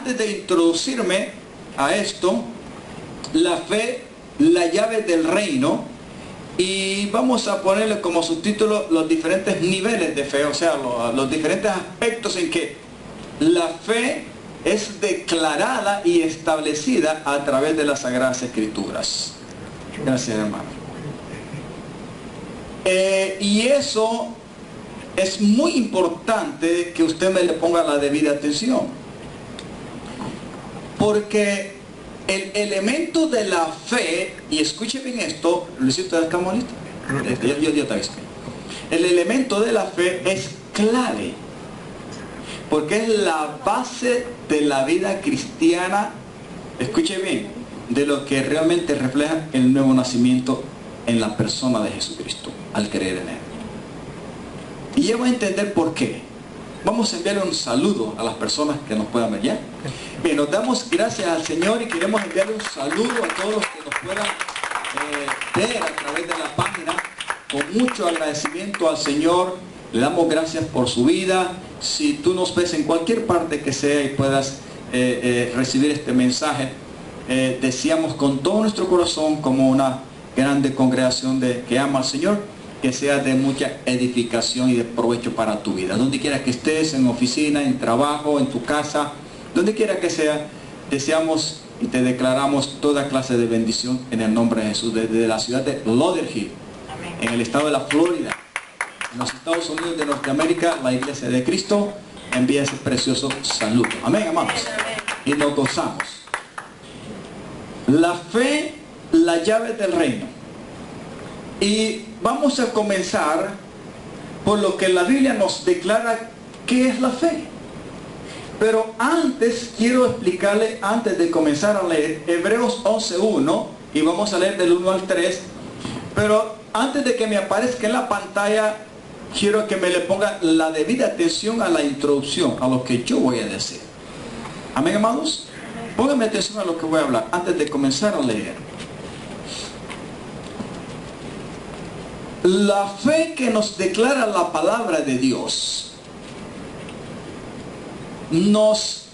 antes de introducirme a esto, la fe, la llave del reino, y vamos a ponerle como subtítulo los diferentes niveles de fe, o sea, los diferentes aspectos en que la fe es declarada y establecida a través de las Sagradas Escrituras. Gracias, hermano. Y eso es muy importante que usted me le ponga la debida atención, porque el elemento de la fe, y escuche bien esto, Luisito, ¿estamos listos? Yo te aviso. El elemento de la fe es clave, porque es la base de la vida cristiana, escuche bien, de lo que realmente refleja el nuevo nacimiento en la persona de Jesucristo, al creer en Él. Y ya va a entender por qué. Vamos a enviarle un saludo a las personas que nos puedan ver ya. Bien, nos damos gracias al Señor y queremos enviarle un saludo a todos los que nos puedan ver a través de la página. Con mucho agradecimiento al Señor, le damos gracias por su vida. Si tú nos ves en cualquier parte que sea y puedas recibir este mensaje, deseamos con todo nuestro corazón, como una grande congregación que ama al Señor, que sea de mucha edificación y de provecho para tu vida. Donde quiera que estés, en oficina, en trabajo, en tu casa, donde quiera que sea, deseamos y te declaramos toda clase de bendición en el nombre de Jesús, desde la ciudad de Lauderhill, en el estado de la Florida, en los Estados Unidos de Norteamérica. La Iglesia de Cristo envía ese precioso saludo. Amén, amados. Y nos gozamos. La fe, la llave del reino. Y vamos a comenzar por lo que la Biblia nos declara qué es la fe. Pero antes quiero explicarle, antes de comenzar a leer Hebreos 11:1, y vamos a leer del 1 al 3, pero antes de que me aparezca en la pantalla, quiero que me le ponga la debida atención a la introducción, a lo que yo voy a decir. Amén, amados. Pónganme atención a lo que voy a hablar antes de comenzar a leer. La fe que nos declara la palabra de Dios nos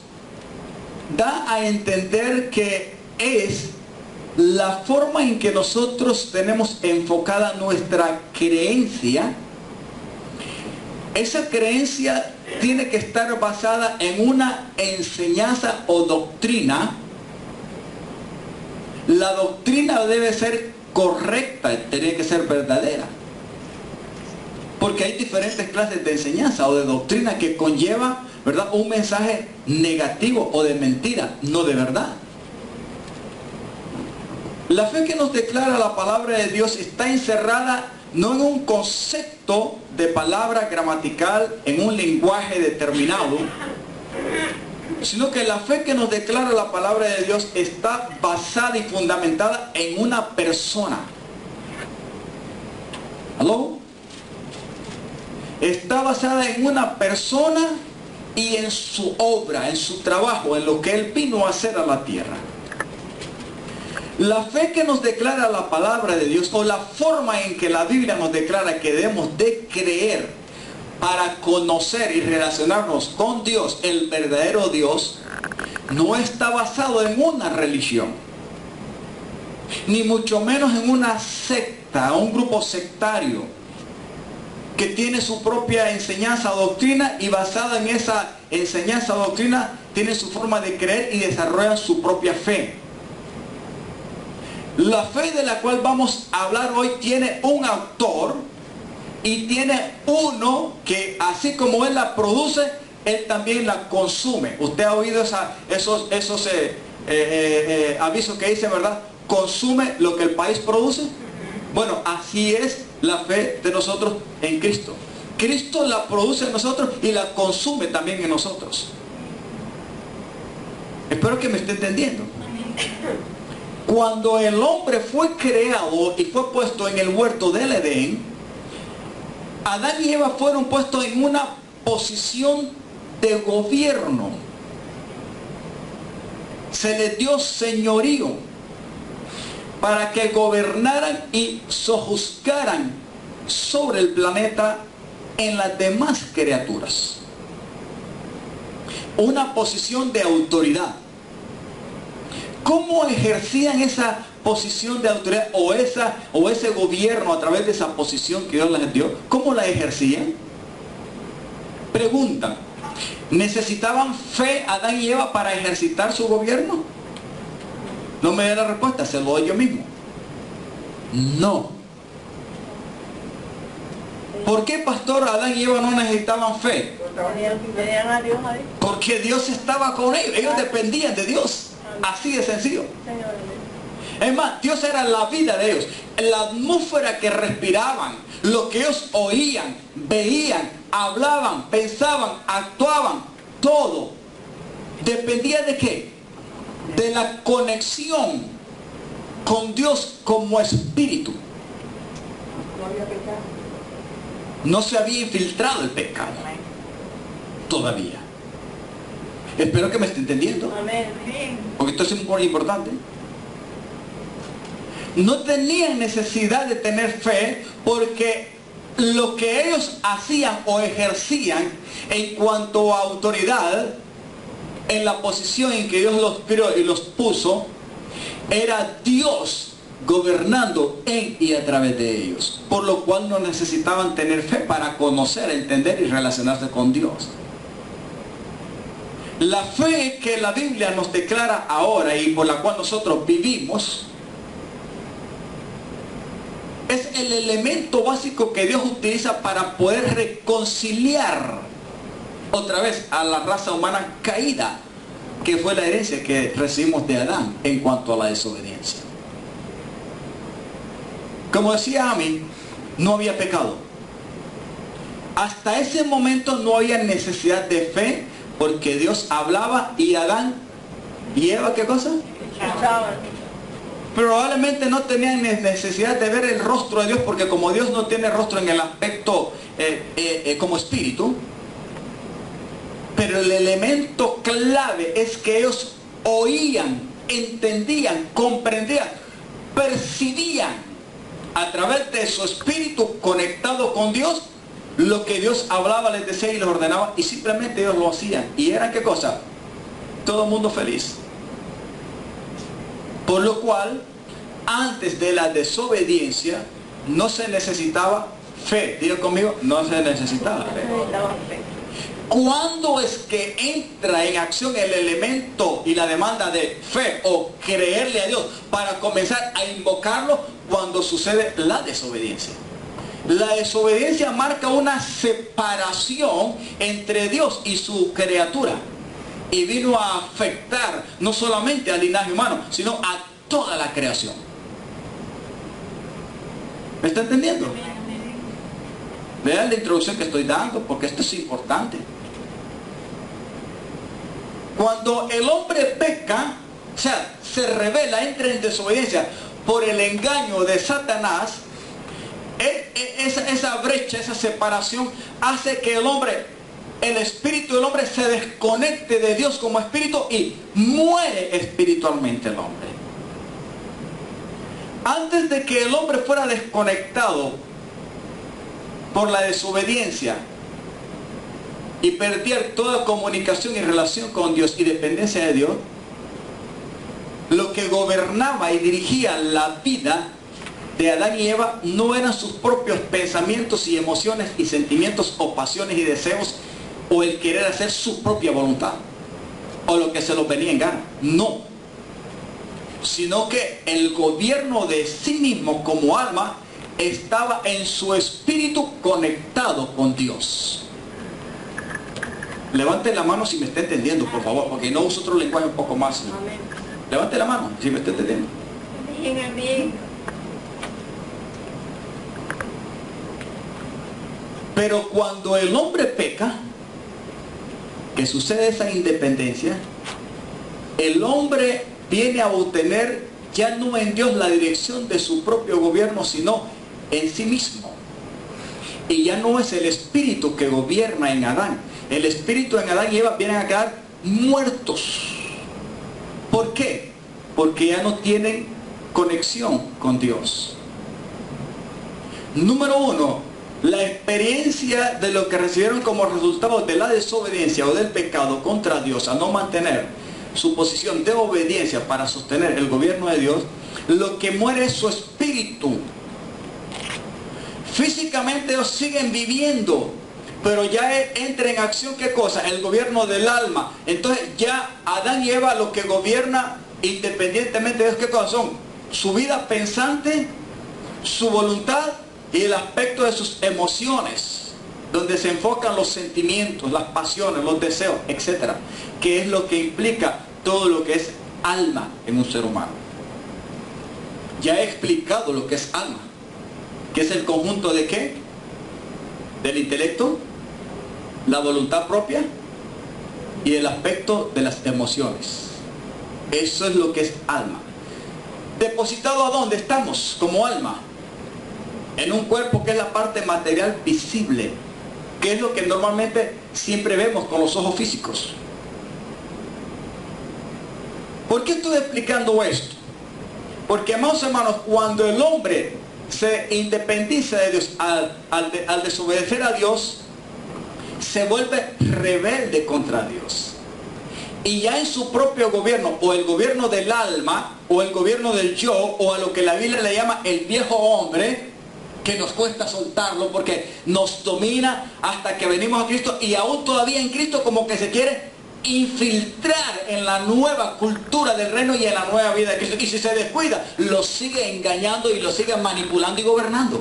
da a entender que es la forma en que nosotros tenemos enfocada nuestra creencia. Esa creencia tiene que estar basada en una enseñanza o doctrina. La doctrina debe ser correcta, tiene que ser verdadera. Porque hay diferentes clases de enseñanza o de doctrina que conlleva, ¿verdad?, un mensaje negativo o de mentira, no de verdad. La fe que nos declara la palabra de Dios está encerrada no en un concepto de palabra gramatical, en un lenguaje determinado, sino que la fe que nos declara la palabra de Dios está basada y fundamentada en una persona. ¿Aló? Está basada en una persona y en su obra, en su trabajo, en lo que Él vino a hacer a la tierra. La fe que nos declara la palabra de Dios, o la forma en que la Biblia nos declara que debemos de creer para conocer y relacionarnos con Dios, el verdadero Dios, no está basado en una religión, ni mucho menos en una secta, un grupo sectario que tiene su propia enseñanza o doctrina, y basada en esa enseñanza o doctrina tiene su forma de creer y desarrollan su propia fe. La fe de la cual vamos a hablar hoy tiene un autor y tiene uno que, así como Él la produce, Él también la consume. Usted ha oído esos avisos que dicen, ¿verdad?, consume lo que el país produce. Bueno, así es la fe de nosotros en Cristo. Cristo la produce en nosotros y la consume también en nosotros. Espero que me esté entendiendo. Cuando el hombre fue creado y fue puesto en el huerto del Edén, Adán y Eva fueron puestos en una posición de gobierno. Se les dio señorío para que gobernaran y sojuzgaran sobre el planeta en las demás criaturas. una posición de autoridad. ¿Cómo ejercían esa posición de autoridad o ese gobierno a través de esa posición que Dios les dio? ¿Cómo la ejercían? Pregunta, ¿necesitaban fe Adán y Eva para ejercitar su gobierno? No me da la respuesta, se lo doy yo mismo. No. ¿Por qué, pastor, Adán y Eva no necesitaban fe? Porque Dios estaba con ellos. Ellos dependían de Dios. Así de sencillo. Es más, Dios era la vida de ellos. La atmósfera que respiraban, lo que ellos oían, veían, hablaban, pensaban, actuaban, todo dependía de ¿qué? De la conexión con Dios como espíritu. No se había infiltrado el pecado todavía. Espero que me esté entendiendo, porque esto es muy importante. No tenían necesidad de tener fe, porque lo que ellos hacían o ejercían en cuanto a autoridad, en la posición en que Dios los creó y los puso, era Dios gobernando en y a través de ellos, por lo cual no necesitaban tener fe para conocer, entender y relacionarse con Dios. La fe que la Biblia nos declara ahora y por la cual nosotros vivimos es el elemento básico que Dios utiliza para poder reconciliar otra vez a la raza humana caída, que fue la herencia que recibimos de Adán en cuanto a la desobediencia. Como decía Ami, no había pecado. Hasta ese momento no había necesidad de fe, porque Dios hablaba y Adán y Eva, ¿qué cosa? Probablemente no tenían necesidad de ver el rostro de Dios, porque como Dios no tiene rostro en el aspecto como espíritu, pero el elemento clave es que ellos oían, entendían, comprendían, percibían a través de su espíritu conectado con Dios lo que Dios hablaba, les decía y les ordenaba, y simplemente ellos lo hacían. ¿Y era qué cosa? Todo el mundo feliz. Por lo cual, antes de la desobediencia, no se necesitaba fe. Diga conmigo, no se necesitaba fe. ¿Cuándo es que entra en acción el elemento y la demanda de fe o creerle a Dios para comenzar a invocarlo? Cuando sucede la desobediencia. La desobediencia marca una separación entre Dios y su criatura, y vino a afectar no solamente al linaje humano, sino a toda la creación. ¿Me está entendiendo? Vean la introducción que estoy dando, porque esto es importante. Cuando el hombre peca, o sea, se revela, entra en desobediencia por el engaño de Satanás, esa brecha, esa separación hace que el espíritu del hombre se desconecte de Dios como espíritu y muere espiritualmente el hombre. Antes de que el hombre fuera desconectado por la desobediencia y perdiera toda comunicación y relación con Dios y dependencia de Dios, lo que gobernaba y dirigía la vida de Adán y Eva no eran sus propios pensamientos y emociones y sentimientos o pasiones y deseos, o el querer hacer su propia voluntad o lo que se los venía en gana. No, sino que el gobierno de sí mismo como alma estaba en su espíritu conectado con Dios. Levante la mano si me está entendiendo, por favor, porque no uso otro lenguaje un poco más. Levante la mano si me está entendiendo. Pero cuando el hombre peca, que sucede esa independencia, el hombre viene a obtener ya no en Dios la dirección de su propio gobierno, sino en sí mismo. Y ya no es el espíritu que gobierna en Adán. El espíritu en Adán y Eva vienen a quedar muertos. ¿Por qué? Porque ya no tienen conexión con Dios. Número uno, la experiencia de lo que recibieron como resultado de la desobediencia o del pecado contra Dios, a no mantener su posición de obediencia para sostener el gobierno de Dios, lo que muere es su espíritu. Físicamente ellos siguen viviendo, pero ya entra en acción, ¿qué cosa? El gobierno del alma. Entonces ya Adán y Eva lo que gobierna independientemente de Dios, ¿qué cosa son? Su vida pensante, su voluntad y el aspecto de sus emociones, donde se enfocan los sentimientos, las pasiones, los deseos, etc. Que es lo que implica todo lo que es alma en un ser humano. Ya he explicado lo que es alma, que es el conjunto de ¿qué? Del intelecto, la voluntad propia y el aspecto de las emociones. Eso es lo que es alma. ¿Depositado a dónde estamos como alma? En un cuerpo que es la parte material visible, que es lo que normalmente siempre vemos con los ojos físicos. ¿Por qué estoy explicando esto? Porque, amados hermanos, cuando el hombre se independiza de Dios al desobedecer a Dios, se vuelve rebelde contra Dios. Y ya en su propio gobierno, o el gobierno del alma, o el gobierno del yo, o a lo que la Biblia le llama el viejo hombre, que nos cuesta soltarlo porque nos domina hasta que venimos a Cristo, y aún todavía en Cristo como que se quiere infiltrar en la nueva cultura del reino y en la nueva vida de Cristo. Y si se descuida, lo sigue engañando y lo sigue manipulando y gobernando,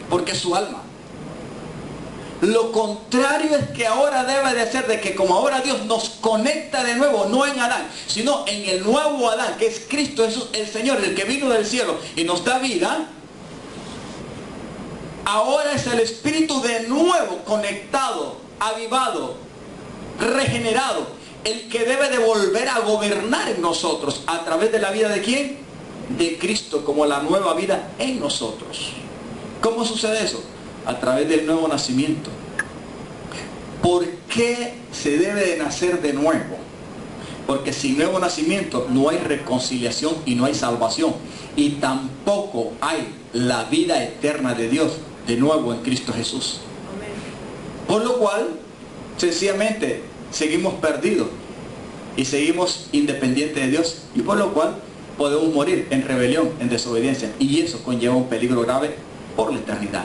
porque es su alma. Lo contrario es que ahora debe de ser de que como ahora Dios nos conecta de nuevo, no en Adán, sino en el nuevo Adán, que es Cristo Jesús, el Señor, el que vino del cielo y nos da vida. Ahora es el Espíritu de nuevo conectado, avivado, regenerado, el que debe de volver a gobernar en nosotros. ¿A través de la vida de quién? De Cristo, como la nueva vida en nosotros. ¿Cómo sucede eso? A través del nuevo nacimiento. ¿Por qué se debe de nacer de nuevo? Porque sin nuevo nacimiento no hay reconciliación y no hay salvación. Y tampoco hay la vida eterna de Dios de nuevo en Cristo Jesús. Por lo cual, sencillamente, seguimos perdidos y seguimos independientes de Dios. Y por lo cual, podemos morir en rebelión, en desobediencia. Y eso conlleva un peligro grave por la eternidad.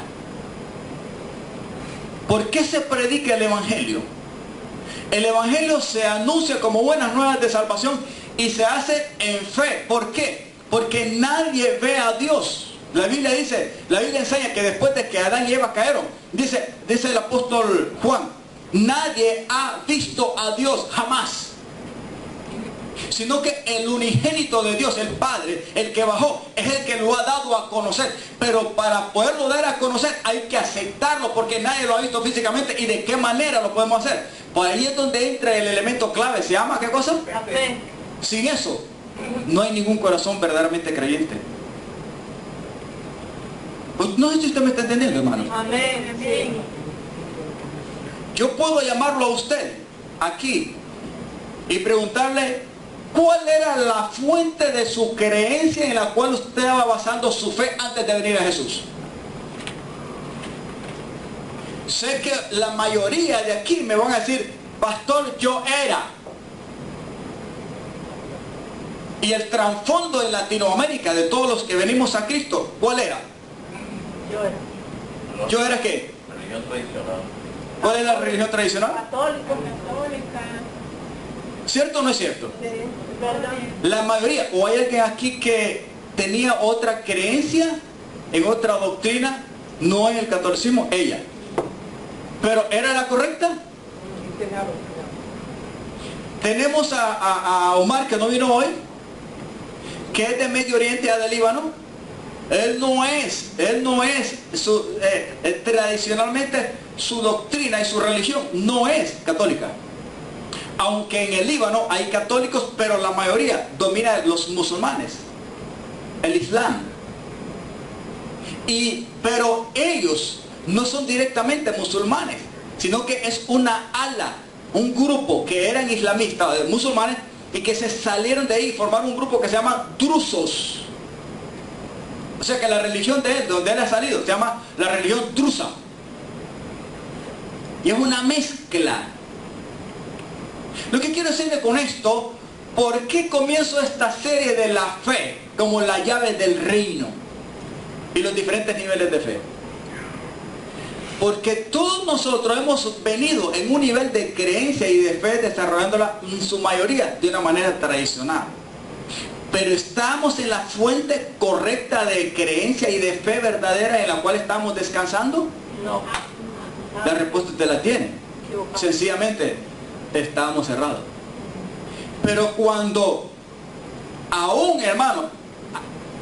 ¿Por qué se predica el Evangelio? El Evangelio se anuncia como buenas nuevas de salvación y se hace en fe. ¿Por qué? Porque nadie ve a Dios. La Biblia dice, la Biblia enseña que después de que Adán y Eva cayeron, dice el apóstol Juan, nadie ha visto a Dios jamás. Sino que el unigénito de Dios, el Padre, el que bajó, es el que lo ha dado a conocer. Pero para poderlo dar a conocer hay que aceptarlo, porque nadie lo ha visto físicamente. ¿Y de qué manera lo podemos hacer? Pues ahí es donde entra el elemento clave. ¿Se llama qué cosa? La fe. Sin eso no hay ningún corazón verdaderamente creyente. Pues no sé si usted me está entendiendo, hermano. Amén. Sí. Yo puedo llamarlo a usted aquí y preguntarle cuál era la fuente de su creencia en la cual usted estaba basando su fe antes de venir a Jesús. Sé que la mayoría de aquí me van a decir, pastor, yo era. Y el trasfondo en Latinoamérica de todos los que venimos a Cristo, ¿cuál era? Yo era. ¿Yo era qué? Religión tradicional. ¿Cuál es la religión tradicional? Católica. ¿Cierto o no es cierto? Sí, verdad. La mayoría, o hay alguien aquí que tenía otra creencia en otra doctrina, no en el catolicismo, ella. Pero ¿era la correcta? Tenemos a Omar, que no vino hoy, que es de Medio Oriente, del Líbano. Él no es tradicionalmente su doctrina y su religión no es católica. Aunque en el Líbano hay católicos, pero la mayoría domina los musulmanes, el Islam. Pero ellos no son directamente musulmanes, sino que es una ala, un grupo que eran islamistas, musulmanes, y que se salieron de ahí y formaron un grupo que se llama drusos. O sea que la religión de él, donde él ha salido, se llama la religión drusa. Y es una mezcla. Lo que quiero decirle con esto, ¿por qué comienzo esta serie de la fe como la llave del reino y los diferentes niveles de fe? Porque todos nosotros hemos venido en un nivel de creencia y de fe desarrollándola en su mayoría de una manera tradicional. Pero ¿estamos en la fuente correcta de creencia y de fe verdadera en la cual estamos descansando? No. La respuesta usted la tiene. Sencillamente, estábamos cerrados. Pero cuando aún, hermano,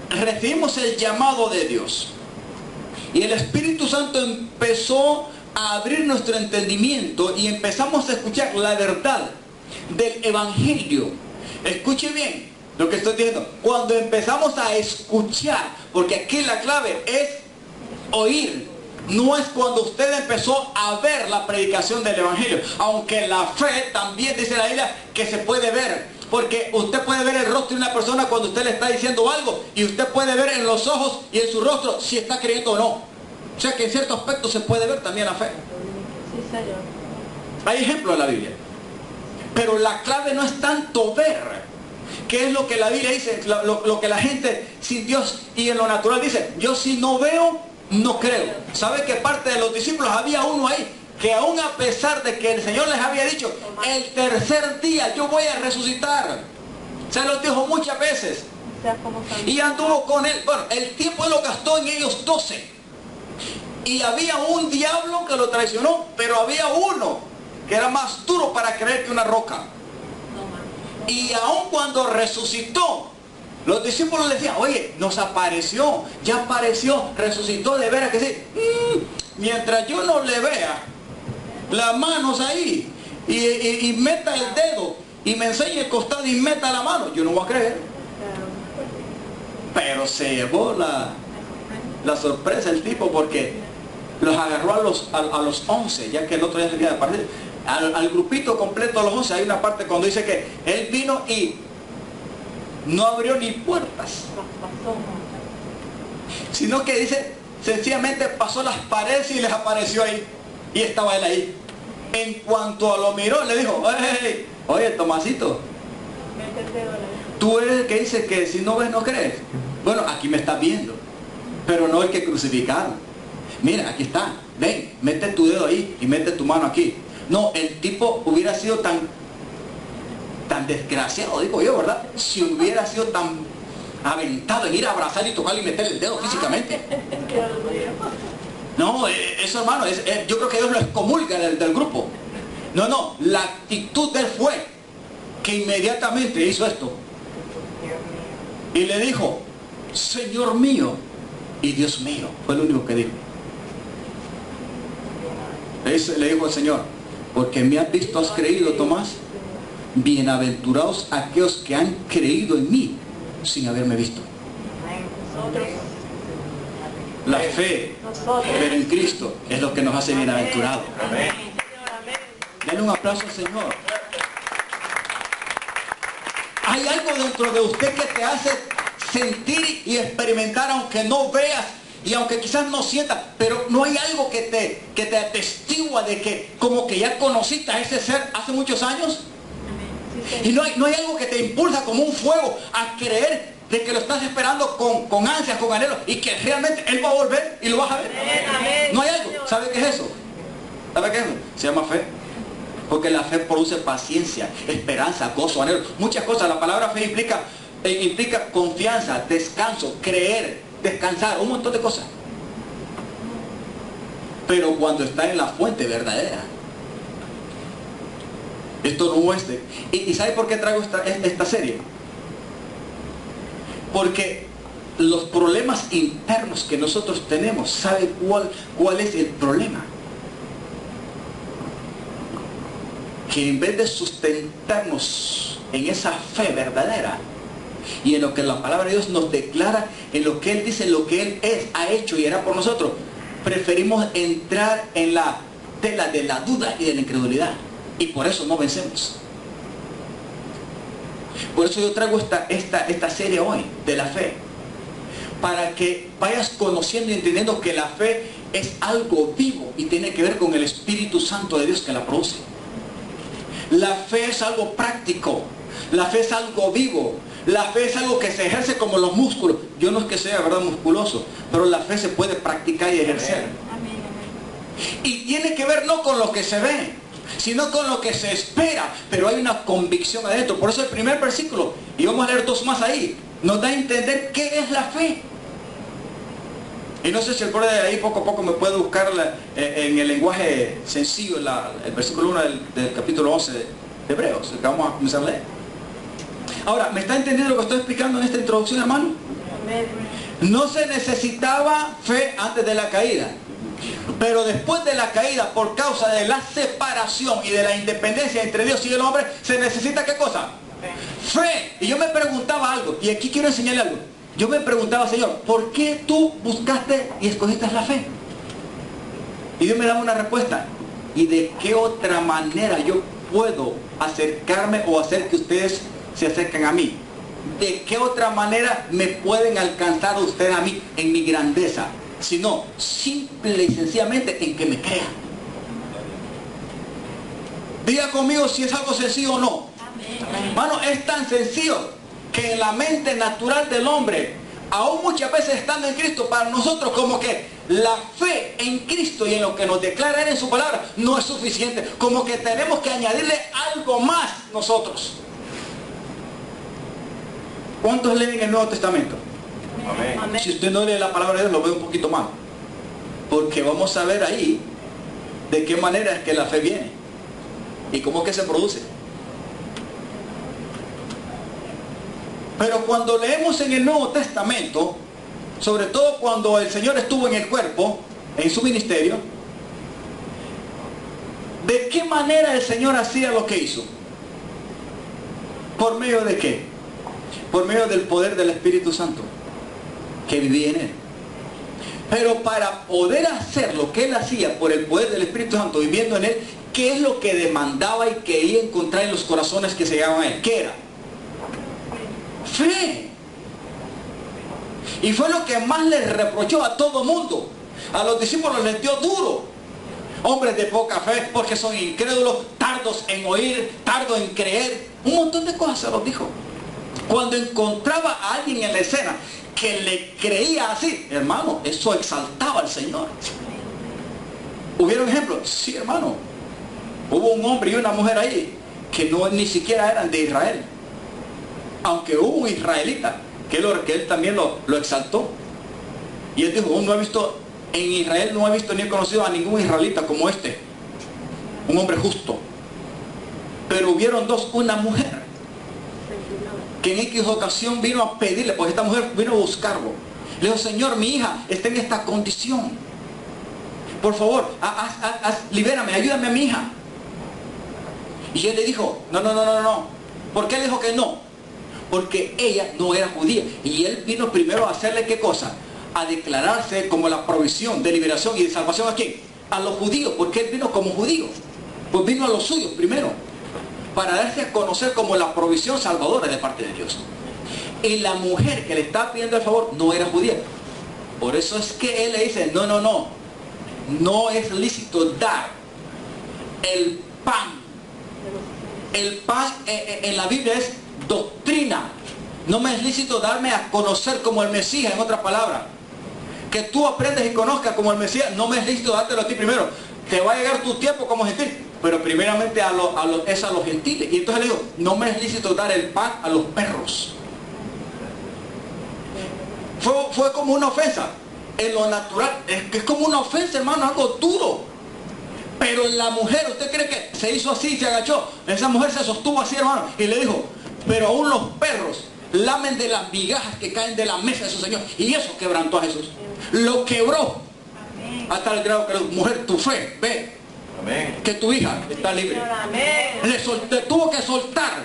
recibimos el llamado de Dios y el Espíritu Santo empezó a abrir nuestro entendimiento y empezamos a escuchar la verdad del Evangelio. Escuche bien lo que estoy diciendo. Cuando empezamos a escuchar, porque aquí la clave es oír. No es cuando usted empezó a ver la predicación del Evangelio. Aunque la fe también dice la Biblia que se puede ver. Porque usted puede ver el rostro de una persona cuando usted le está diciendo algo. Y usted puede ver en los ojos y en su rostro si está creyendo o no. O sea que en cierto aspecto se puede ver también la fe. Sí, Señor. Hay ejemplos en la Biblia. Pero la clave no es tanto ver. ¿Qué es lo que la Biblia dice? Lo que la gente sin Dios y en lo natural dice. Yo si no veo, no creo. ¿Sabe que parte de los discípulos había uno ahí que aún a pesar de que el Señor les había dicho el tercer día yo voy a resucitar, se los dijo muchas veces y anduvo con él? Bueno, el tiempo él lo gastó en ellos 12 y había un diablo que lo traicionó, pero había uno que era más duro para creer que una roca. Y aún cuando resucitó, los discípulos le decían, oye, nos apareció, ya apareció, resucitó, de veras que sí. Mientras yo no le vea las manos ahí y meta el dedo y me enseñe el costado y meta la mano, yo no voy a creer. Pero se llevó la sorpresa el tipo, porque los agarró a los 11, ya que el otro día tenía de partir. Al grupito completo de los 11, hay una parte cuando dice que él vino y no abrió ni puertas, sino que dice sencillamente pasó las paredes y les apareció ahí y estaba él ahí. En cuanto lo miró, le dijo, oye Tomasito, tú eres el que dice que si no ves no crees. Bueno, aquí me estás viendo, pero no el que crucificaron. Mira, aquí está, ven, mete tu dedo ahí y mete tu mano aquí. No, el tipo hubiera sido tan desgraciado, digo yo, ¿verdad? Si hubiera sido tan aventado en ir a abrazar y tocar y meter el dedo físicamente. No, eso, hermano, yo creo que Dios lo excomulga del grupo. No, la actitud de él fue que inmediatamente hizo esto y le dijo, Señor mío y Dios mío. Fue lo único que dijo. Le dijo al Señor, porque me has visto, has creído, Tomás. Bienaventurados aquellos que han creído en mí sin haberme visto. La fe, pero en Cristo, es lo que nos hace bienaventurados. Denle un aplauso al Señor. Hay algo dentro de usted que te hace sentir y experimentar, aunque no veas y aunque quizás no sientas, pero no hay algo que te atestigua de que como que ya conociste a ese ser hace muchos años. Y no hay algo que te impulsa como un fuego a creer de que lo estás esperando con ansias, con anhelo, y que realmente Él va a volver y lo vas a ver. No hay algo. ¿Sabe qué es eso? ¿Sabe qué es eso? Se llama fe. Porque la fe produce paciencia, esperanza, gozo, anhelo, muchas cosas. La palabra fe implica confianza, descanso, creer, descansar, un montón de cosas. Pero cuando está en la fuente verdadera, esto no es ¿Y sabe por qué traigo esta serie? Porque los problemas internos que nosotros tenemos, ¿sabe cuál es el problema? Que en vez de sustentarnos en esa fe verdadera y en lo que la palabra de Dios nos declara, en lo que Él dice, en lo que Él ha hecho y hará por nosotros, preferimos entrar en la tela de la duda y de la incredulidad. Y por eso no vencemos. Por eso yo traigo esta serie hoy de la fe. para que vayas conociendo y entendiendo que la fe es algo vivo y tiene que ver con el Espíritu Santo de Dios que la produce. La fe es algo práctico, la fe es algo vivo, la fe es algo que se ejerce como los músculos. Yo no es que sea, ¿verdad?, musculoso, pero la fe se puede practicar y ejercer. Y tiene que ver no con lo que se ve, sino con lo que se espera, pero hay una convicción adentro. Por eso el primer versículo, y vamos a leer dos más ahí, nos da a entender qué es la fe. Y no sé si el coro de ahí poco a poco me puede buscar en el lenguaje sencillo, el versículo 1 del capítulo 11 de Hebreos, que vamos a comenzar a leer. Ahora, ¿me está entendiendo lo que estoy explicando en esta introducción, hermano? No se necesitaba fe antes de la caída, pero después de la caída, por causa de la separación y de la independencia entre Dios y el hombre, se necesita ¿qué cosa? Fe. Y yo me preguntaba algo, y aquí quiero enseñarle algo. Yo me preguntaba, Señor, ¿por qué tú buscaste y escogiste la fe? Y Dios me daba una respuesta. ¿Y de qué otra manera yo puedo acercarme o hacer que ustedes se acerquen a mí? ¿De qué otra manera me pueden alcanzar ustedes a mí en mi grandeza? Sino simple y sencillamente en que me crean. Diga conmigo si es algo sencillo o no. Hermano, es tan sencillo que en la mente natural del hombre, aún muchas veces estando en Cristo, para nosotros como que la fe en Cristo y en lo que nos declara Él en su palabra no es suficiente, como que tenemos que añadirle algo más nosotros. ¿Cuántos leen el Nuevo Testamento? Amén. Si usted no lee la palabra de Dios, lo ve un poquito más, porque vamos a ver ahí de qué manera es que la fe viene y cómo es que se produce. Pero cuando leemos en el Nuevo Testamento, sobre todo cuando el Señor estuvo en el cuerpo, en su ministerio, ¿de qué manera el Señor hacía lo que hizo? ¿Por medio de qué? Por medio del poder del Espíritu Santo que vivía en Él. Pero para poder hacer lo que Él hacía por el poder del Espíritu Santo viviendo en Él, ¿qué es lo que demandaba y quería encontrar en los corazones que se llegaban a Él? ¿Qué era? Fe. Y fue lo que más les reprochó a todo mundo. A los discípulos les dio duro. Hombres de poca fe, porque son incrédulos, tardos en oír, tardos en creer. Un montón de cosas se los dijo. Cuando encontraba a alguien en la escena que le creía así, hermano, eso exaltaba al Señor. ¿Hubieron ejemplos? Sí, hermano. Hubo un hombre y una mujer ahí que ni siquiera eran de Israel. Aunque hubo un israelita que él también lo exaltó. Y él dijo, no he visto, en Israel no he visto ni he conocido a ningún israelita como este. Un hombre justo. Pero hubieron dos, una mujer, que en X ocasión vino a pedirle, porque esta mujer vino a buscarlo. Le dijo, Señor, mi hija está en esta condición. Por favor, libérame, ayúdame a mi hija. Y él le dijo, no. ¿Por qué le dijo que no? Porque ella no era judía. Y él vino primero a hacerle ¿qué cosa? A declararse como la provisión de liberación y de salvación ¿a quién? A los judíos, porque él vino como judío. Pues vino a los suyos primero, para darse a conocer como la provisión salvadora de parte de Dios. Y la mujer que le está pidiendo el favor no era judía. Por eso es que él le dice, no es lícito dar el pan. El pan en la Biblia es doctrina. No me es lícito darme a conocer como el Mesías, en otras palabras. Que tú aprendes y conozcas como el Mesías, no me es lícito dártelo a ti primero. Te va a llegar tu tiempo como gentil, pero primeramente es a los gentiles. Y entonces le digo, no me es lícito dar el pan a los perros. Fue como una ofensa. En lo natural, es como una ofensa, hermano, algo duro. Pero en la mujer, ¿usted cree que se hizo así, se agachó? Esa mujer se sostuvo así, hermano, y le dijo, pero aún los perros lamen de las migajas que caen de la mesa de su Señor. Y eso quebrantó a Jesús. Lo quebró. Amén. Hasta el grado que le dijo, mujer, tu fe, ve. Amén. Que tu hija está libre. Le tuvo que soltar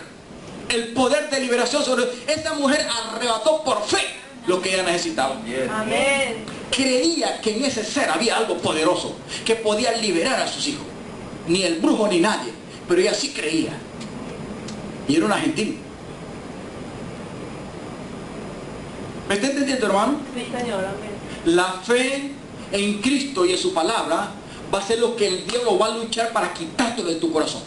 el poder de liberación sobre esta mujer. Arrebató por fe lo que ella necesitaba. Amén. Creía que en ese ser había algo poderoso que podía liberar a sus hijos. Ni el brujo ni nadie, pero ella sí creía. Y era una gentil. ¿Me está entendiendo, hermano? Sí, Señor, amén. La fe en Cristo y en su palabra va a ser lo que el diablo va a luchar para quitarte de tu corazón.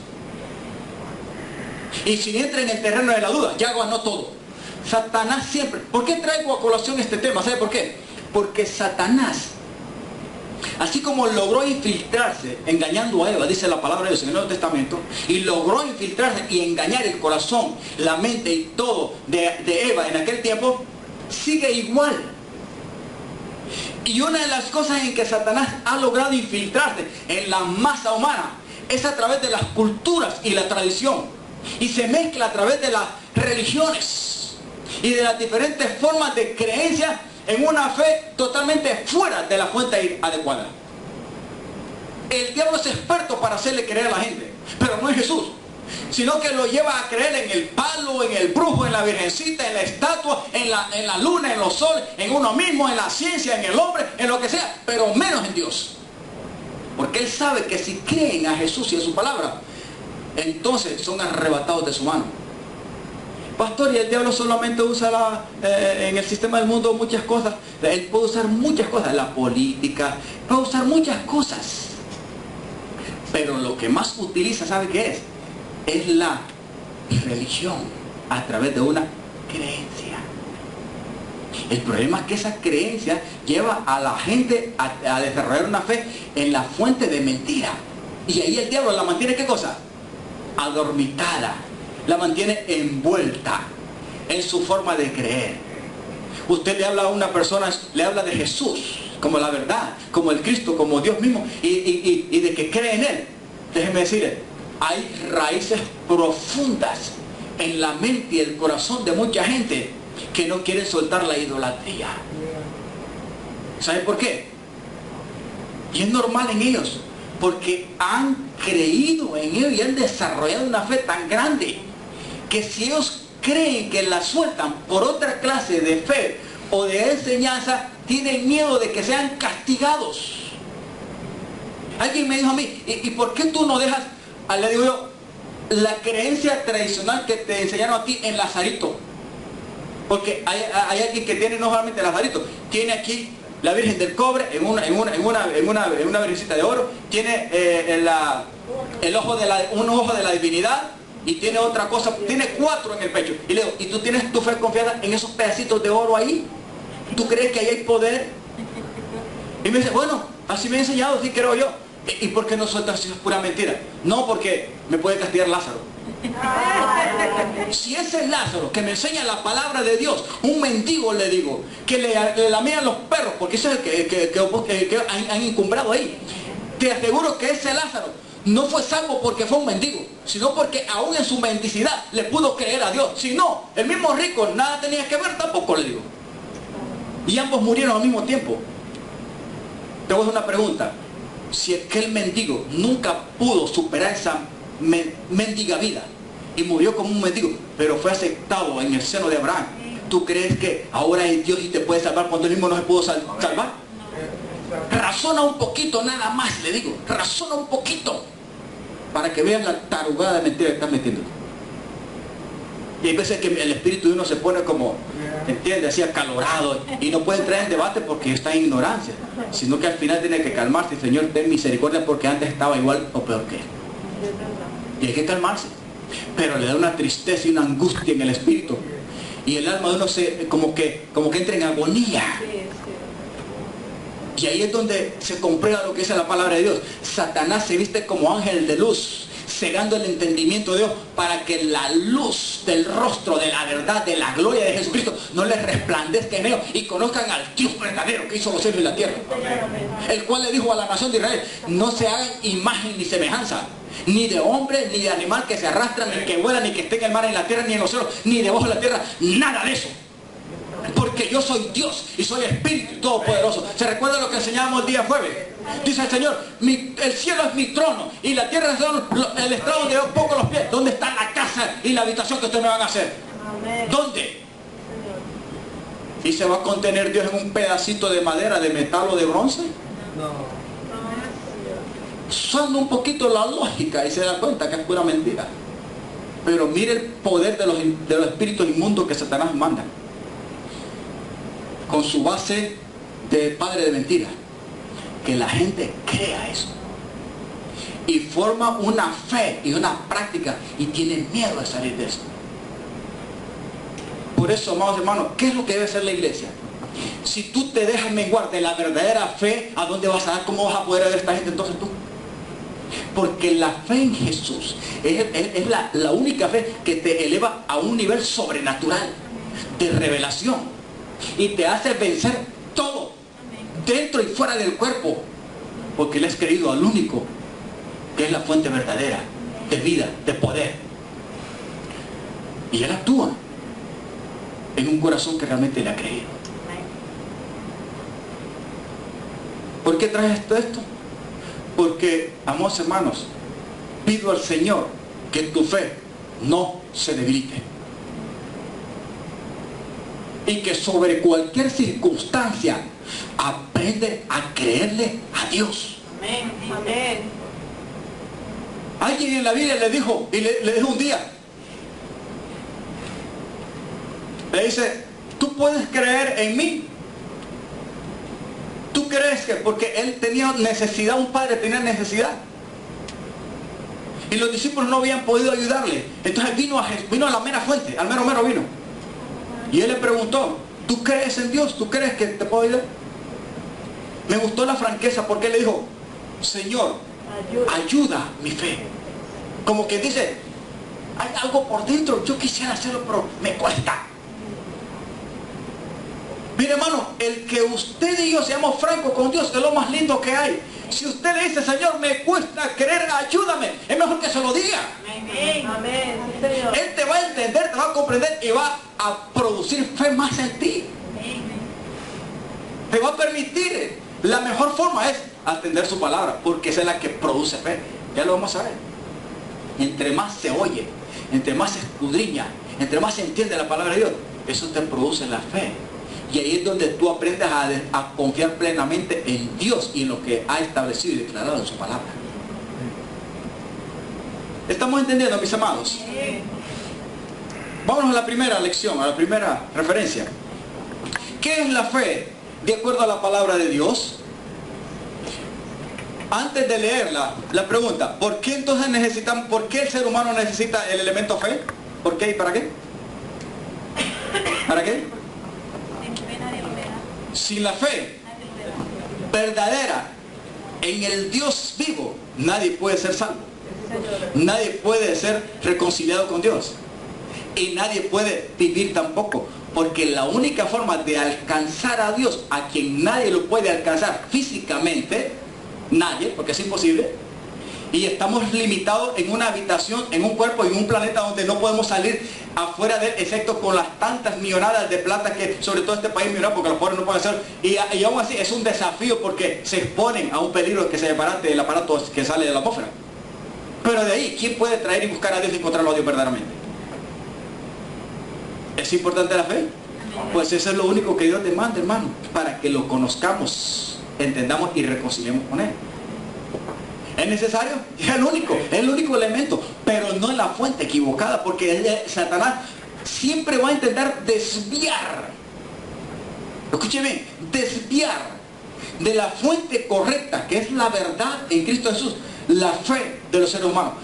Y si entra en el terreno de la duda, ya ganó todo. Satanás siempre... ¿Por qué traigo a colación este tema? ¿Sabe por qué? Porque Satanás, así como logró infiltrarse engañando a Eva, dice la palabra de Dios en el Nuevo Testamento, y logró infiltrarse y engañar el corazón, la mente y todo de Eva en aquel tiempo, sigue igual. Y una de las cosas en que Satanás ha logrado infiltrarse en la masa humana es a través de las culturas y la tradición, y se mezcla a través de las religiones y de las diferentes formas de creencia en una fe totalmente fuera de la fuente adecuada. El diablo es experto para hacerle creer a la gente, pero no es Jesús, sino que lo lleva a creer en el palo, en el brujo, en la virgencita, en la estatua, en la luna, en los soles, en uno mismo, en la ciencia, en el hombre, en lo que sea, pero menos en Dios. Porque él sabe que si creen a Jesús y a su palabra, entonces son arrebatados de su mano. Pastor, y el diablo solamente usa en el sistema del mundo muchas cosas. Él puede usar muchas cosas, la política, puede usar muchas cosas. Pero lo que más utiliza, ¿sabe qué es? Es la religión a través de una creencia. El problema es que esa creencia lleva a la gente a desarrollar una fe en la fuente de mentira. Y ahí el diablo la mantiene, ¿qué cosa? Adormitada. La mantiene envuelta en su forma de creer. Usted le habla a una persona, le habla de Jesús como la verdad, como el Cristo, como Dios mismo, y de que cree en Él. Déjeme decirle, hay raíces profundas en la mente y el corazón de mucha gente que no quieren soltar la idolatría. ¿Sabe por qué? Y es normal en ellos, porque han creído en Él y han desarrollado una fe tan grande que si ellos creen que la sueltan por otra clase de fe o de enseñanza, tienen miedo de que sean castigados. Alguien me dijo a mí, ¿y por qué tú no dejas, le digo yo, la creencia tradicional que te enseñaron a ti en Lazarito? Porque hay alguien que tiene no solamente Lazarito, tiene aquí la Virgen del Cobre en una virgencita de oro, tiene un ojo de la divinidad, y tiene otra cosa, tiene 4 en el pecho. Y le digo, ¿y tú tienes tu fe confiada en esos pedacitos de oro ahí? ¿Tú crees que ahí hay poder? Y me dice, bueno, así me ha enseñado, sí creo yo. ¿Y por qué no sueltas si es pura mentira? No, porque me puede castigar Lázaro. Si ese es Lázaro que me enseña la palabra de Dios, un mendigo, le digo, que le lamían los perros, porque ese es el que han encumbrado ahí, te aseguro que ese Lázaro no fue salvo porque fue un mendigo, sino porque aún en su mendicidad le pudo creer a Dios. Si no, el mismo rico nada tenía que ver tampoco, le digo. Y ambos murieron al mismo tiempo. Te voy a hacer una pregunta. Si aquel mendigo nunca pudo superar esa mendiga vida y murió como un mendigo, pero fue aceptado en el seno de Abraham, ¿tú crees que ahora es Dios y te puede salvar cuando él mismo no se pudo salvar? Razona un poquito nada más, le digo. Razona un poquito para que vean la tarugada de mentira que estás metiendo. Y hay veces que el espíritu de uno se pone como, ¿entiende? Así acalorado, y no puede entrar en debate porque está en ignorancia, sino que al final tiene que calmarse. Señor, ten misericordia porque antes estaba igual o peor que él. Y hay que calmarse. Pero le da una tristeza y una angustia en el espíritu, y el alma de uno como que entra en agonía. Y ahí es donde se comprueba lo que dice la palabra de Dios. Satanás se viste como ángel de luz, cegando el entendimiento de Dios para que la luz del rostro de la verdad, de la gloria de Jesucristo, no les resplandezca en ellos y conozcan al Dios verdadero que hizo los cielos y la tierra. El cual le dijo a la nación de Israel, no se hagan imagen ni semejanza, ni de hombre, ni de animal que se arrastra, ni que vuela, ni que esté en el mar, en la tierra, ni en los cielos, ni debajo de la tierra, nada de eso. Porque yo soy Dios y soy Espíritu Todopoderoso. ¿Se recuerda lo que enseñábamos el día jueves? Dice el Señor, el cielo es mi trono y la tierra es el estrado donde yo pongo los pies. ¿Dónde está la casa y la habitación que ustedes me van a hacer? ¿Dónde? ¿Y se va a contener Dios en un pedacito de madera, de metal o de bronce? No. Usando un poquito la lógica y se da cuenta que es pura mentira. Pero mire el poder de los espíritus inmundos que Satanás manda. con su base de padre de mentira. Que la gente crea eso. Y forma una fe y una práctica y tiene miedo de salir de eso. Por eso, amados hermanos, ¿qué es lo que debe hacer la iglesia? Si tú te dejas menguar de la verdadera fe, ¿a dónde vas a dar? ¿Cómo vas a poder ver a esta gente entonces tú? Porque la fe en Jesús es la única fe que te eleva a un nivel sobrenatural de revelación y te hace vencer todo, dentro y fuera del cuerpo, porque le has creído al único que es la fuente verdadera de vida, de poder, y Él actúa en un corazón que realmente le ha creído. ¿Por qué traes esto? Porque, amados hermanos, pido al Señor que tu fe no se debilite. Y que sobre cualquier circunstancia aprende a creerle a Dios. Amén. Amén. Alguien en la Biblia le dijo, y le dijo un día, le dice, ¿tú puedes creer en mí? ¿Tú crees que? Porque él tenía necesidad, un padre tenía necesidad. Y los discípulos no habían podido ayudarle. Entonces vino a la mera fuente, al mero mero vino. Y él le preguntó, ¿tú crees en Dios? ¿Tú crees que te puedo ayudar? Me gustó la franqueza porque él le dijo, Señor, ayuda mi fe. Como que dice, hay algo por dentro, yo quisiera hacerlo, pero me cuesta. Mire, hermano, el que usted y yo seamos francos con Dios es lo más lindo que hay. Si usted le dice, Señor, me cuesta creer, ayúdame, es mejor que se lo diga. Amén. Amén. Él te va a entender, te va a comprender y va a producir fe más en ti. Te va a permitir. La mejor forma es atender su palabra, porque esa es la que produce fe. Ya lo vamos a ver. Entre más se oye, entre más se escudriña, entre más se entiende la palabra de Dios, eso te produce la fe. Y ahí es donde tú aprendes a confiar plenamente en Dios y en lo que ha establecido y declarado en su palabra. ¿Estamos entendiendo, mis amados? Vámonos a la primera lección, a la primera referencia. ¿Qué es la fe de acuerdo a la palabra de Dios? Antes de leerla, la pregunta, ¿por qué entonces por qué el ser humano necesita el elemento fe? ¿Por qué y para qué? ¿Para qué? Sin la fe verdadera en el Dios vivo, nadie puede ser salvo. Nadie puede ser reconciliado con Dios. Y nadie puede vivir tampoco. Porque la única forma de alcanzar a Dios, a quien nadie lo puede alcanzar físicamente, nadie, porque es imposible, y estamos limitados en una habitación, en un cuerpo, en un planeta donde no podemos salir afuera de él, excepto con las tantas millonadas de plata que sobre todo este país millonario, porque los pobres no pueden hacer, y aún así es un desafío porque se exponen a un peligro que se desbarate el aparato que sale de la atmósfera. Pero de ahí, ¿quién puede traer y buscar a Dios y encontrarlo a Dios verdaderamente? ¿Es importante la fe? Pues eso es lo único que Dios demanda, hermano, para que lo conozcamos, entendamos y reconciliemos con Él. ¿Es necesario? Es el único elemento, pero no en la fuente equivocada, porque Satanás siempre va a intentar desviar, escuche bien, desviar de la fuente correcta, que es la verdad en Cristo Jesús, la fe de los seres humanos.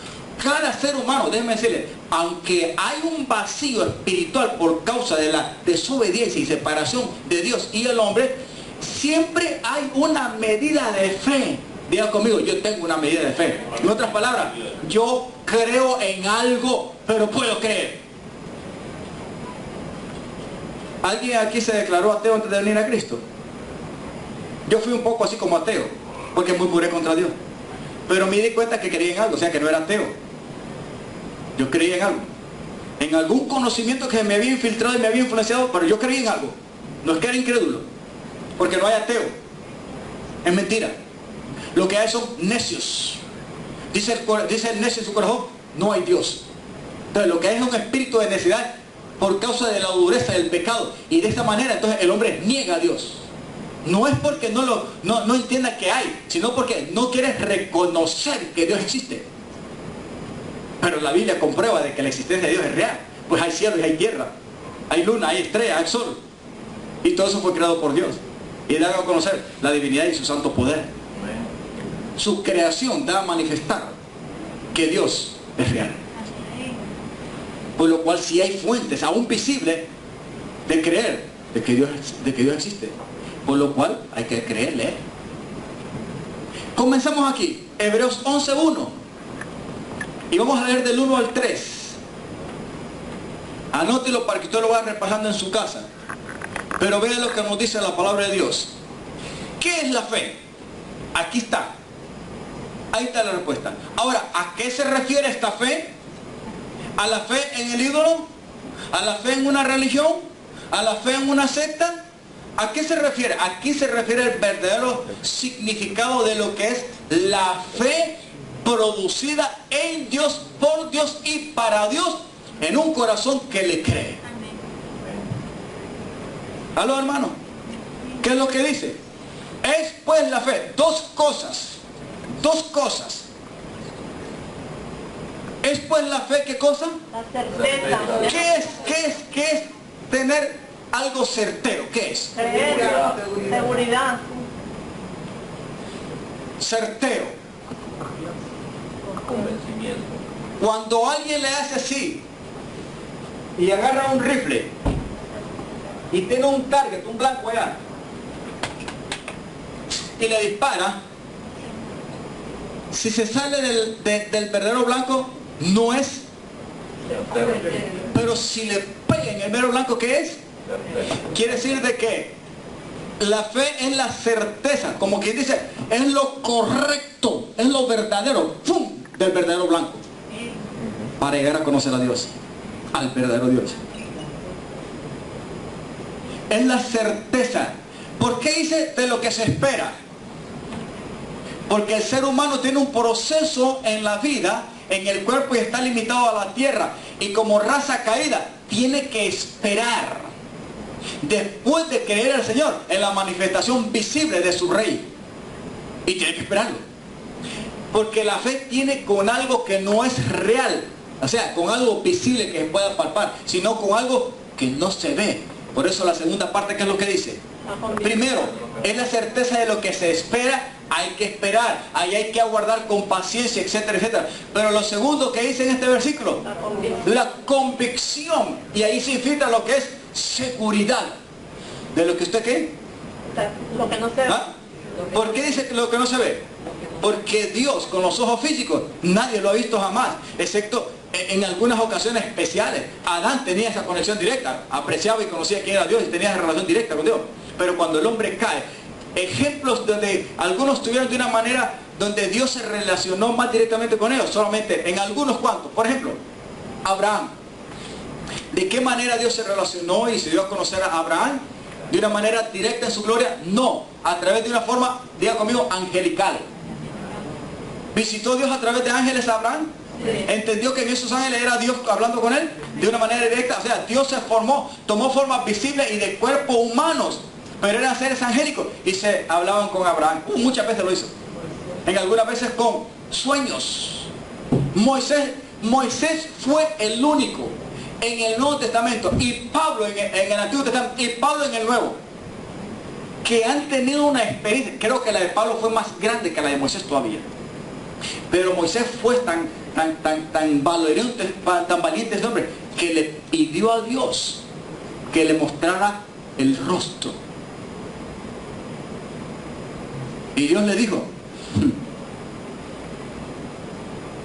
Cada ser humano, déjeme decirle, aunque hay un vacío espiritual por causa de la desobediencia y separación de Dios y el hombre, siempre hay una medida de fe. Diga conmigo, yo tengo una medida de fe. En otras palabras, yo creo en algo, pero puedo creer. ¿Alguien aquí se declaró ateo antes de venir a Cristo? Yo fui un poco así como ateo, porque murmuré contra Dios. Pero me di cuenta que creía en algo, o sea que no era ateo. Yo creía en algo. En algún conocimiento que me había infiltrado y me había influenciado, pero yo creía en algo. No es que era incrédulo, porque no hay ateo. Es mentira. Lo que hay son necios. Dice el necio en su corazón, no hay Dios. Entonces lo que hay es un espíritu de necedad por causa de la dureza del pecado. Y de esta manera entonces el hombre niega a Dios. No es porque no entienda que hay, sino porque no quiere reconocer que Dios existe. Pero la Biblia comprueba de que la existencia de Dios es real. Pues hay cielo y hay tierra. Hay luna, hay estrella, hay sol. Y todo eso fue creado por Dios. Y da a conocer la divinidad y su santo poder. Su creación da a manifestar que Dios es real. Por lo cual, si hay fuentes aún visibles de creer de que Dios existe, por lo cual hay que creerle. Comenzamos aquí, Hebreos 11:1, y vamos a leer del 1 al 3. Anótelo para que usted lo vaya repasando en su casa, pero vea lo que nos dice la palabra de Dios. ¿Qué es la fe? Aquí está. Ahí está la respuesta. Ahora, ¿a qué se refiere esta fe? ¿A la fe en el ídolo? ¿A la fe en una religión? ¿A la fe en una secta? ¿A qué se refiere? Aquí se refiere el verdadero significado de lo que es la fe producida en Dios, por Dios y para Dios, en un corazón que le cree. ¿Aló, hermano? ¿Qué es lo que dice? Es pues la fe, dos cosas. ¿Es pues la fe qué cosa? La certeza. ¿Qué es tener algo certero? ¿Qué es? Seguridad. Certero. Cuando alguien le hace así y agarra un rifle y tiene un target, un blanco allá, y le dispara, si se sale del verdadero blanco, no es. Pero si le pega en el verdadero blanco, ¿qué es? Quiere decir de que la fe es la certeza, como quien dice, es lo correcto, es lo verdadero, ¡pum!, del verdadero blanco, para llegar a conocer a Dios, al verdadero Dios. Es la certeza. ¿Por qué dice de lo que se espera? Porque el ser humano tiene un proceso en la vida, en el cuerpo, y está limitado a la tierra, y como raza caída tiene que esperar, después de creer al Señor, en la manifestación visible de su Rey, y tiene que esperarlo, porque la fe tiene con algo que no es real, o sea, con algo visible que se pueda palpar, sino con algo que no se ve. Por eso la segunda parte, ¿qué es lo que dice? Primero, es la certeza de lo que se espera. Hay que esperar, ahí hay que aguardar con paciencia, etcétera, etcétera. Pero lo segundo que dice en este versículo, la convicción, y ahí se infiltra lo que es seguridad de lo que usted ¿qué? Lo que no se ve. ¿Ah? ¿Por qué dice lo que no se ve? Porque Dios, con los ojos físicos, nadie lo ha visto jamás, excepto en algunas ocasiones especiales. Adán tenía esa conexión directa, apreciaba y conocía quién era Dios y tenía esa relación directa con Dios. Pero cuando el hombre cae, ejemplos donde algunos tuvieron de una manera donde Dios se relacionó más directamente con ellos, solamente en algunos cuantos. Por ejemplo, Abraham. ¿De qué manera Dios se relacionó y se dio a conocer a Abraham? ¿De una manera directa en su gloria? No, a través de una forma, diga conmigo, angelical. ¿Visitó Dios a través de ángeles a Abraham? ¿Entendió que en esos ángeles era Dios hablando con él? De una manera directa. O sea, Dios se formó, tomó formas visibles y de cuerpos humanos, pero eran seres angélicos y se hablaban con Abraham. Muchas veces lo hizo. En algunas veces con sueños. Moisés fue el único en el Nuevo Testamento, y Pablo en el Antiguo Testamento, y Pablo en el Nuevo, que han tenido una experiencia. Creo que la de Pablo fue más grande que la de Moisés todavía. Pero Moisés fue tan valiente, tan valiente ese hombre, que le pidió a Dios que le mostrara el rostro. Y Dios le dijo: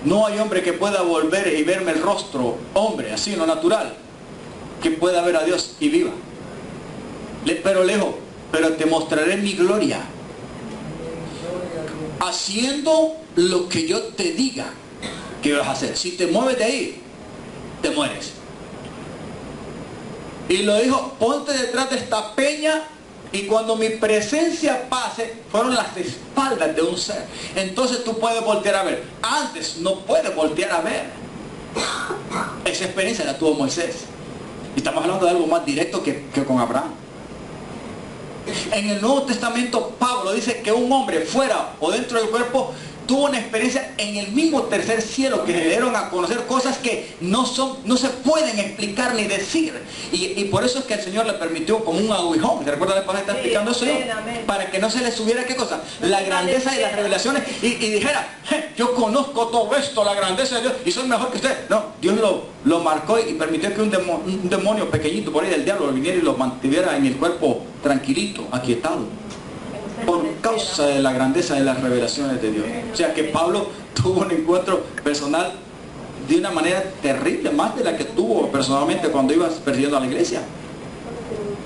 no hay hombre que pueda volver y verme el rostro, hombre, así, no natural, que pueda ver a Dios y viva. Pero le dijo: pero te mostraré mi gloria, haciendo lo que yo te diga que vas a hacer. Si te mueves de ahí, te mueres. Y lo dijo: ponte detrás de esta peña, y cuando mi presencia pase, fueron las espaldas de un ser. Entonces tú puedes voltear a ver. Antes no puedes voltear a ver. Esa experiencia la tuvo Moisés. Y estamos hablando de algo más directo que con Abraham. En el Nuevo Testamento, Pablo dice que un hombre fuera o dentro del cuerpo, tuvo una experiencia en el mismo tercer cielo, que le dieron a conocer cosas que no se pueden explicar ni decir. Y por eso es que el Señor le permitió como un aguijón. ¿Se recuerda? El padre está explicando eso, para que no se le subiera, ¿qué cosa? La grandeza de las revelaciones, y dijera, yo conozco todo esto, la grandeza de Dios, y soy mejor que usted. No, Dios lo marcó y permitió que un demonio pequeñito por ahí del diablo viniera y lo mantuviera en el cuerpo tranquilito, aquietado, por causa de la grandeza de las revelaciones de Dios. O sea que Pablo tuvo un encuentro personal de una manera terrible, más de la que tuvo personalmente cuando iba persiguiendo a la iglesia.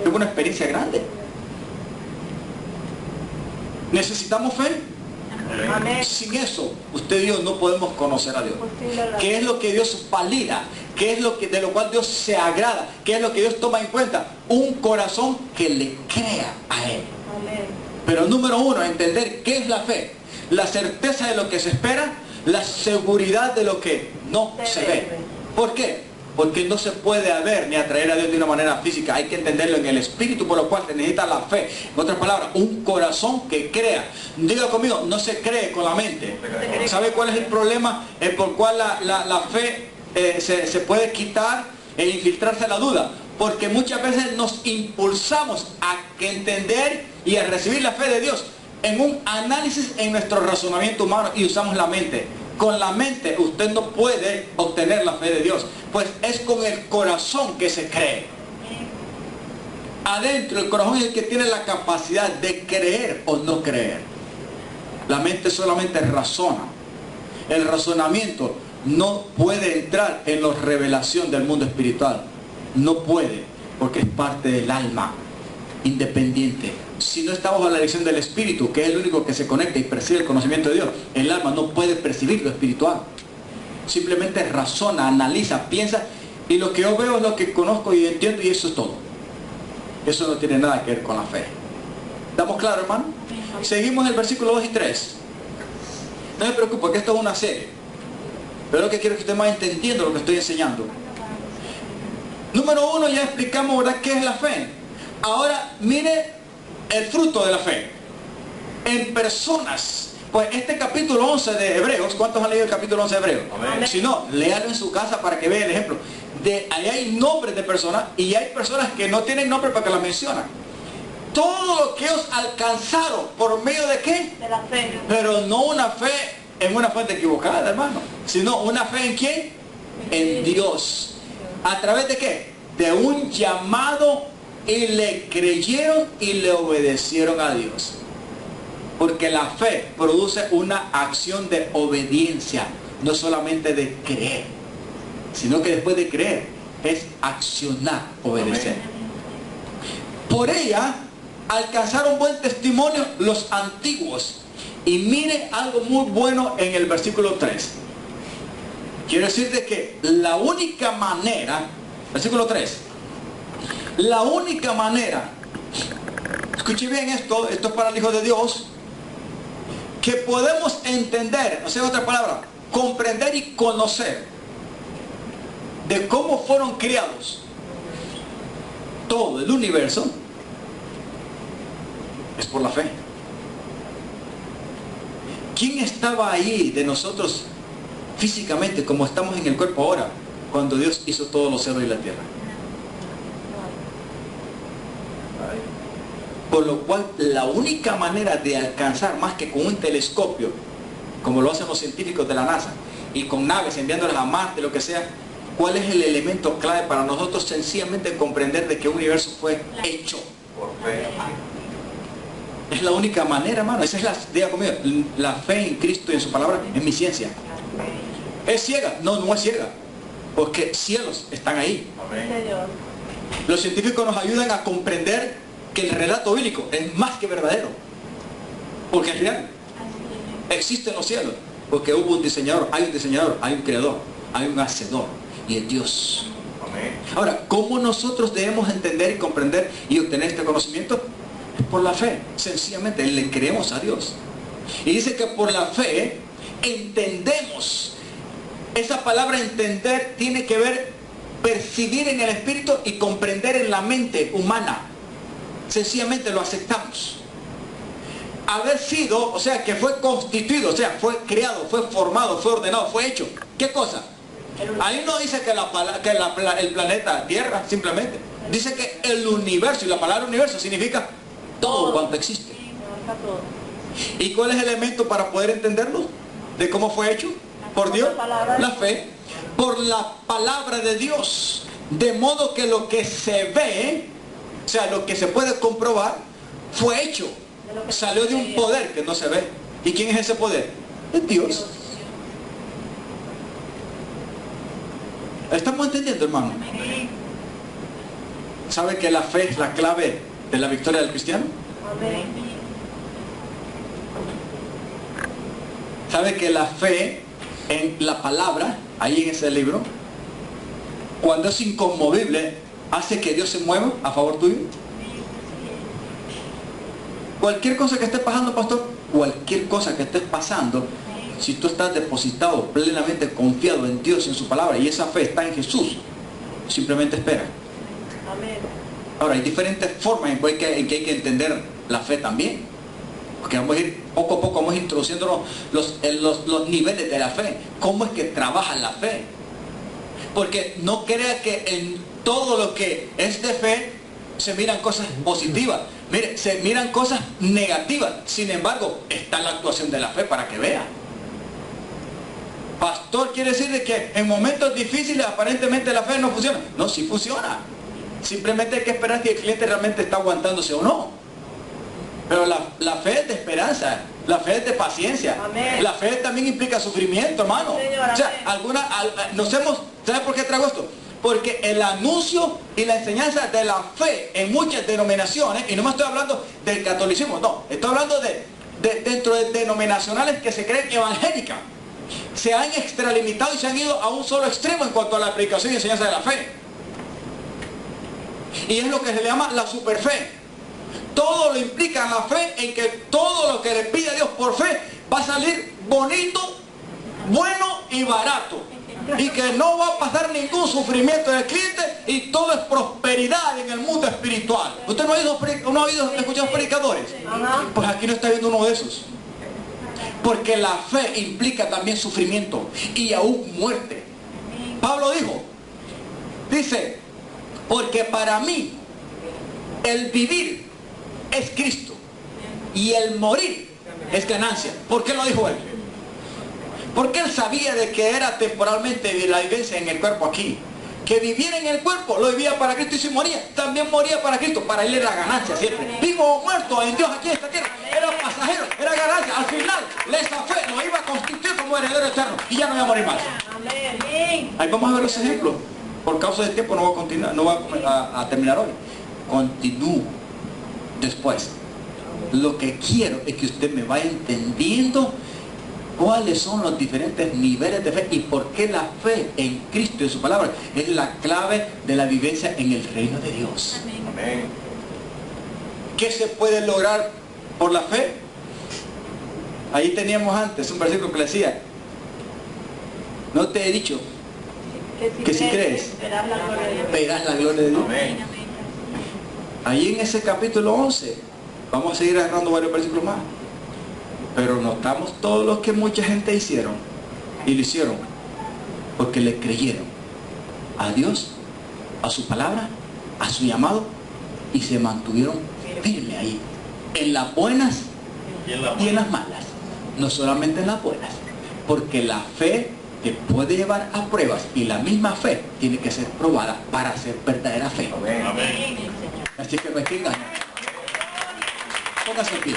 Tuvo una experiencia grande. ¿Necesitamos fe? Amén. Sin eso, usted y yo no podemos conocer a Dios. ¿Qué es lo que Dios valida? ¿Qué es lo que, de lo cual Dios se agrada? ¿Qué es lo que Dios toma en cuenta? Un corazón que le crea a Él. Amén. Pero número uno, entender qué es la fe. La certeza de lo que se espera, la seguridad de lo que no se ve. ¿Por qué? Porque no se puede ver ni atraer a Dios de una manera física. Hay que entenderlo en el espíritu, por lo cual se necesita la fe. En otras palabras, un corazón que crea. Diga conmigo, no se cree con la mente. ¿Sabe cuál es el problema? El por cual la fe se puede quitar e infiltrarse la duda. Porque muchas veces nos impulsamos a entender y a recibir la fe de Dios en un análisis en nuestro razonamiento humano, y usamos la mente. Con la mente usted no puede obtener la fe de Dios, pues es con el corazón que se cree. Adentro, el corazón es el que tiene la capacidad de creer o no creer. La mente solamente razona. El razonamiento no puede entrar en la revelación del mundo espiritual. No puede, porque es parte del alma, independiente. Si no está bajo la dirección del espíritu, que es el único que se conecta y percibe el conocimiento de Dios, el alma no puede percibir lo espiritual. Simplemente razona, analiza, piensa, y lo que yo veo es lo que conozco y entiendo, y eso es todo. Eso no tiene nada que ver con la fe. ¿Estamos claros, hermano? Seguimos el versículo 2 y 3. No se preocupe, que esto es una serie, pero lo que quiero es que usted vaya entendiendo lo que estoy enseñando. Número uno, ya explicamos, ¿verdad?, qué es la fe. Ahora, mire el fruto de la fe en personas. Pues este capítulo 11 de Hebreos, ¿cuántos han leído el capítulo 11 de Hebreos? Amén. Si no, léalo en su casa para que vean el ejemplo. Ahí hay nombres de personas, y hay personas que no tienen nombre para que las mencionan. Todo lo que ellos alcanzaron, ¿por medio de qué? De la fe. Pero no una fe en una fuente equivocada, hermano, sino una fe en ¿quién? En Dios. ¿A través de qué? De un llamado, y le creyeron y le obedecieron a Dios. Porque la fe produce una acción de obediencia, no solamente de creer, sino que después de creer es accionar, obedecer. Por ella alcanzaron buen testimonio los antiguos. Y mire algo muy bueno en el versículo 3. Quiero decirte que la única manera, versículo 3, la única manera, escuche bien esto es para el Hijo de Dios, que podemos entender, o sea, otra palabra, comprender y conocer de cómo fueron criados todo el universo, es por la fe. ¿Quién estaba ahí de nosotros físicamente como estamos en el cuerpo ahora, cuando Dios hizo todos los cielos y la tierra? Por lo cual, la única manera de alcanzar, más que con un telescopio, como lo hacen los científicos de la NASA, y con naves enviándolas a Marte, lo que sea, ¿cuál es el elemento clave para nosotros sencillamente comprender de qué universo fue hecho? Por fe. Es la única manera, hermano. Esa es diga conmigo, la fe en Cristo y en su palabra es mi ciencia. ¿Es ciega? No, no es ciega, porque cielos están ahí. Amén. Señor. Los científicos nos ayudan a comprender que el relato bíblico es más que verdadero, porque es real. Existen los cielos, porque hubo un diseñador, hay un creador, hay un hacedor, y es Dios. Amén. Ahora, ¿cómo nosotros debemos entender y comprender y obtener este conocimiento? Es por la fe, sencillamente le creemos a Dios. Y dice que por la fe entendemos. Esa palabra entender tiene que ver percibir en el espíritu y comprender en la mente humana. Sencillamente lo aceptamos. haber sido, o sea, que fue constituido, o sea, fue creado, fue formado, fue ordenado, fue hecho. ¿Qué cosa? Ahí no dice que el planeta Tierra, simplemente. Dice que el universo, y la palabra universo significa todo cuanto existe. ¿Y cuál es el elemento para poder entenderlo? ¿De cómo fue hecho? Por Dios, la fe, por la palabra de Dios. De modo que lo que se ve, o sea, lo que se puede comprobar, fue hecho. Salió de un poder que no se ve. ¿Y quién es ese poder? Es Dios. ¿Estamos entendiendo, hermano? ¿Sabe que la fe es la clave de la victoria del cristiano? ¿Sabe que la fe en la palabra, ahí en ese libro, cuando es inconmovible, hace que Dios se mueva a favor tuyo? Cualquier cosa que esté pasando, pastor, cualquier cosa que estés pasando, si tú estás depositado, plenamente confiado en Dios y en su palabra, y esa fe está en Jesús, simplemente espera. Ahora, hay diferentes formas en que hay que entender la fe también. Porque vamos a ir poco a poco, vamos introduciendo los niveles de la fe. ¿Cómo es que trabaja la fe? Porque no crea que en todo lo que es de fe se miran cosas positivas. Mire, se miran cosas negativas. Sin embargo, está la actuación de la fe para que vea. Pastor, quiere decir de que en momentos difíciles aparentemente la fe no funciona. No, sí funciona. Simplemente hay que esperar si el cliente realmente está aguantándose o no. Pero la fe es de esperanza, la fe es de paciencia. Amén. La fe también implica sufrimiento, hermano. Señor, o sea, ¿sabe por qué traigo esto? Porque el anuncio y la enseñanza de la fe en muchas denominaciones, y no me estoy hablando del catolicismo, no, estoy hablando dentro de denominacionales que se creen evangélicas, se han extralimitado y se han ido a un solo extremo en cuanto a la aplicación y enseñanza de la fe. Y es lo que se le llama la superfe. Todo lo implica la fe en que todo lo que le pide a Dios por fe va a salir bonito, bueno y barato. Y que no va a pasar ningún sufrimiento del cliente y todo es prosperidad en el mundo espiritual. ¿Usted no ha oído escuchar predicadores? Pues aquí no está viendo uno de esos. Porque la fe implica también sufrimiento y aún muerte. Pablo dice, porque para mí el vivir es Cristo y el morir es ganancia. ¿Por qué lo dijo él? Porque él sabía de que era temporalmente la vivencia en el cuerpo aquí. Que viviera en el cuerpo, lo vivía para Cristo, y si moría, también moría para Cristo. Para él era ganancia siempre. Vivo o muerto en Dios aquí en esta tierra, era pasajero, era ganancia. Al final, esa fe lo iba a constituir como heredero eterno y ya no iba a morir más. Ahí vamos a ver los ejemplos. Por causa del tiempo no voy a continuar, no voy a terminar hoy. Continúo después. Lo que quiero es que usted me vaya entendiendo cuáles son los diferentes niveles de fe y por qué la fe en Cristo y en su palabra es la clave de la vivencia en el reino de Dios. Amén. ¿Qué se puede lograr por la fe? Ahí teníamos antes un versículo que le decía, no te he dicho que si crees verás la gloria de Dios. Amén. Ahí en ese capítulo 11 vamos a seguir agarrando varios versículos más. Pero notamos todo lo que mucha gente hicieron. Y lo hicieron porque le creyeron a Dios, a su palabra, a su llamado, y se mantuvieron firmes ahí, en las buenas y en las malas. No solamente en las buenas, porque la fe te puede llevar a pruebas, y la misma fe tiene que ser probada para ser verdadera fe. Amén. Así que no hay que engañar. Póngase en pie.